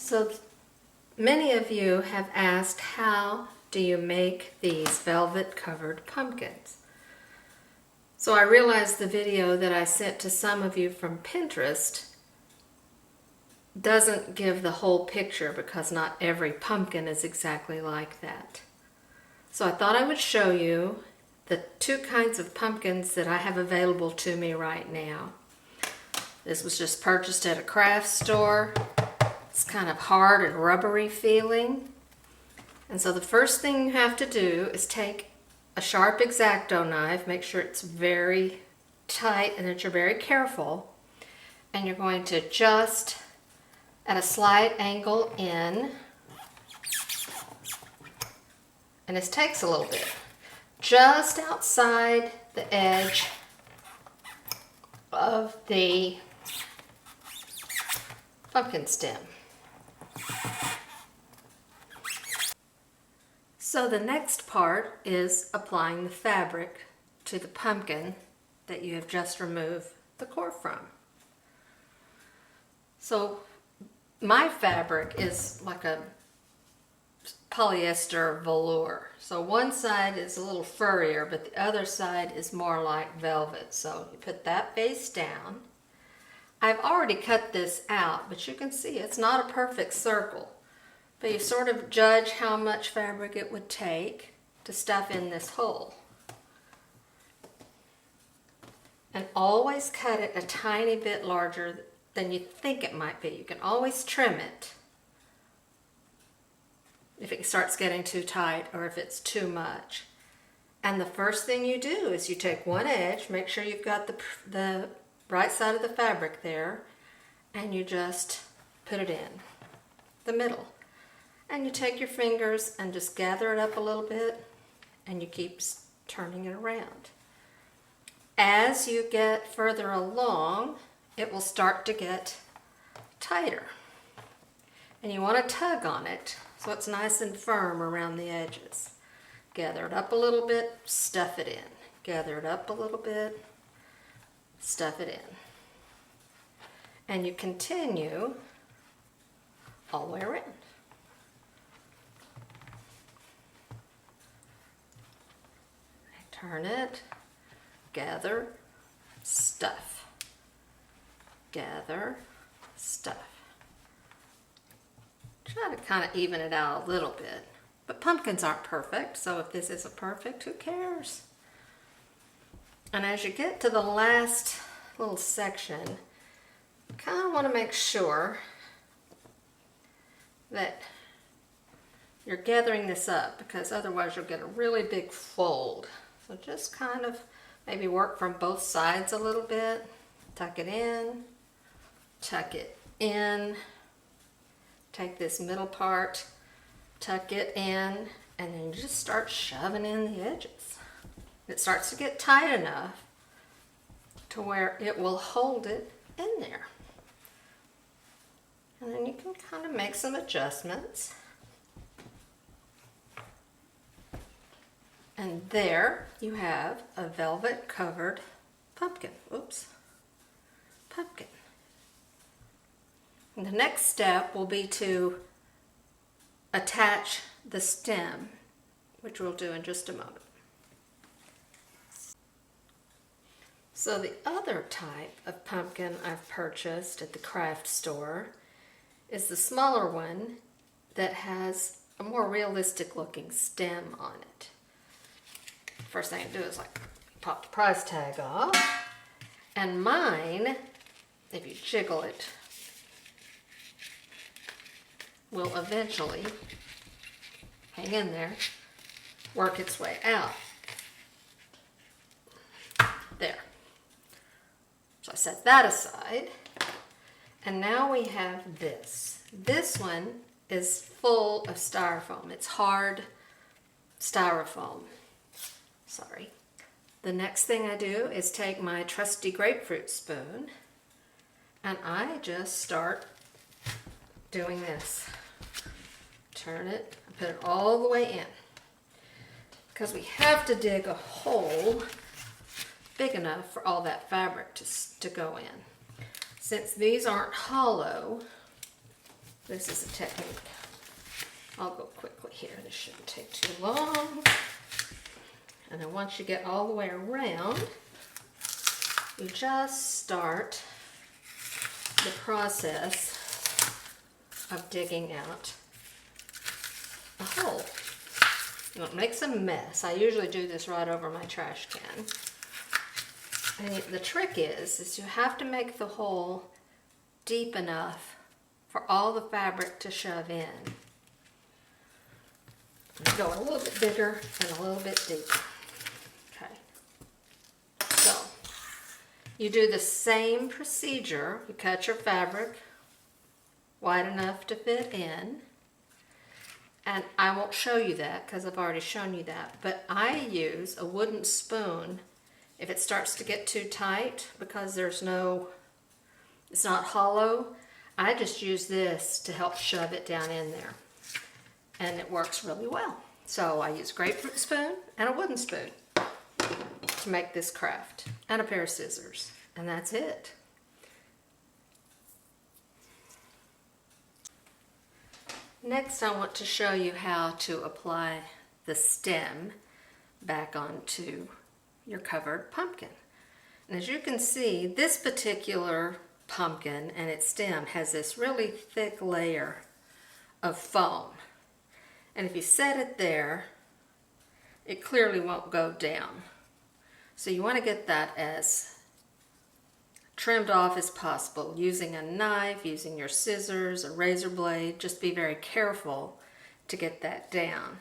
So many of you have asked, how do you make these velvet covered pumpkins? So I realized the video that I sent to some of you from Pinterest doesn't give the whole picture because not every pumpkin is exactly like that. So I thought I would show you the two kinds of pumpkins that I have available to me right now. This was just purchased at a craft store. It's kind of hard and rubbery feeling. And so the first thing you have to do is take a sharp X-Acto knife, make sure it's very tight and that you're very careful, and you're going to adjust at a slight angle in, and this takes a little bit, just outside the edge of the pumpkin stem. So the next part is applying the fabric to the pumpkin that you have just removed the core from. So my fabric is like a polyester velour. So one side is a little furrier, but the other side is more like velvet. So you put that face down. I've already cut this out, but you can see it's not a perfect circle. But you sort of judge how much fabric it would take to stuff in this hole. And always cut it a tiny bit larger than you think it might be. You can always trim it if it starts getting too tight or if it's too much. And the first thing you do is you take one edge, make sure you've got the right side of the fabric there, and you just put it in the middle. And you take your fingers and just gather it up a little bit, and you keep turning it around. As you get further along, it will start to get tighter. And you want to tug on it so it's nice and firm around the edges. Gather it up a little bit, stuff it in. Gather it up a little bit, stuff it in. And you continue all the way around. Turn it, gather, stuff, gather, stuff. Try to kind of even it out a little bit. But pumpkins aren't perfect, so if this isn't perfect, who cares? And as you get to the last little section, you kind of want to make sure that you're gathering this up, because otherwise you'll get a really big fold. So just kind of maybe work from both sides a little bit. Tuck it in, tuck it in. Take this middle part, tuck it in, and then you just start shoving in the edges. It starts to get tight enough to where it will hold it in there. And then you can kind of make some adjustments. And there you have a velvet covered pumpkin. Oops. Pumpkin. And the next step will be to attach the stem, which we'll do in just a moment. So the other type of pumpkin I've purchased at the craft store is the smaller one that has a more realistic looking stem on it. First thing I do is like pop the price tag off, and mine, if you jiggle it, will eventually hang in there, work its way out. There. So I set that aside, and now we have this. This one is full of styrofoam. It's hard styrofoam. Sorry. The next thing I do is take my trusty grapefruit spoon, and I just start doing this. Turn it and put it all the way in, because we have to dig a hole big enough for all that fabric to go in. Since these aren't hollow, This is a technique. I'll go quickly here. This shouldn't take too long. And then once you get all the way around, you just start the process of digging out a hole. You won't make some mess. I usually do this right over my trash can. And the trick is you have to make the hole deep enough for all the fabric to shove in. Go a little bit bigger and a little bit deeper. Okay. So you do the same procedure. You cut your fabric wide enough to fit in. And I won't show you that because I've already shown you that. But I use a wooden spoon if it starts to get too tight because it's not hollow. I just use this to help shove it down in there. And it works really well. So I use a grapefruit spoon and a wooden spoon to make this craft. And a pair of scissors. And that's it. Next, I want to show you how to apply the stem back onto your covered pumpkin. And as you can see, this particular pumpkin and its stem has this really thick layer of foam. And if you set it there, it clearly won't go down. So you want to get that as trimmed off as possible using a knife, using your scissors, a razor blade. Just be very careful to get that down.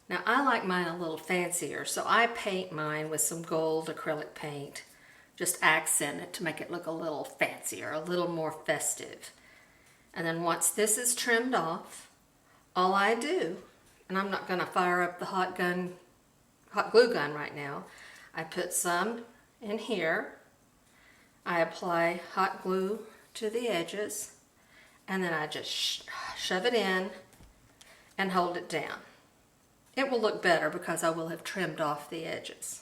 Now I like mine a little fancier, so I paint mine with some gold acrylic paint. Just accent it to make it look a little fancier, a little more festive. And then once this is trimmed off, all I do, and I'm not going to fire up the hot glue gun right now, I put some in here. I apply hot glue to the edges, and then I just shove it in and hold it down. It will look better because I will have trimmed off the edges.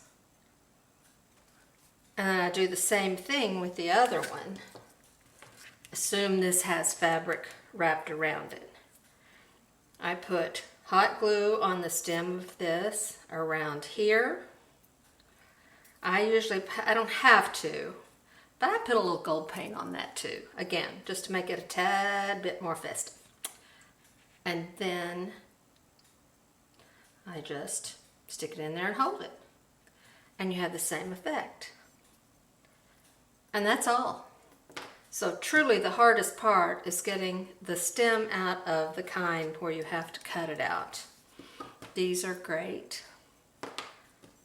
And then I do the same thing with the other one. Assume this has fabric wrapped around it. I put hot glue on the stem of this around here. I don't have to, but I put a little gold paint on that too. Again, just to make it a tad bit more festive. And then I just stick it in there and hold it. And you have the same effect. And that's all. So truly the hardest part is getting the stem out of the kind where you have to cut it out. These are great.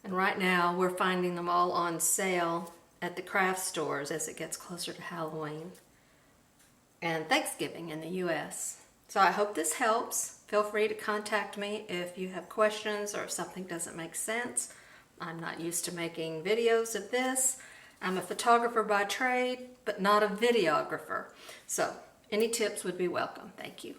And right now we're finding them all on sale at the craft stores as it gets closer to Halloween and Thanksgiving in the US. So I hope this helps. Feel free to contact me if you have questions or if something doesn't make sense. I'm not used to making videos of this. I'm a photographer by trade, but not a videographer. So any tips would be welcome. Thank you.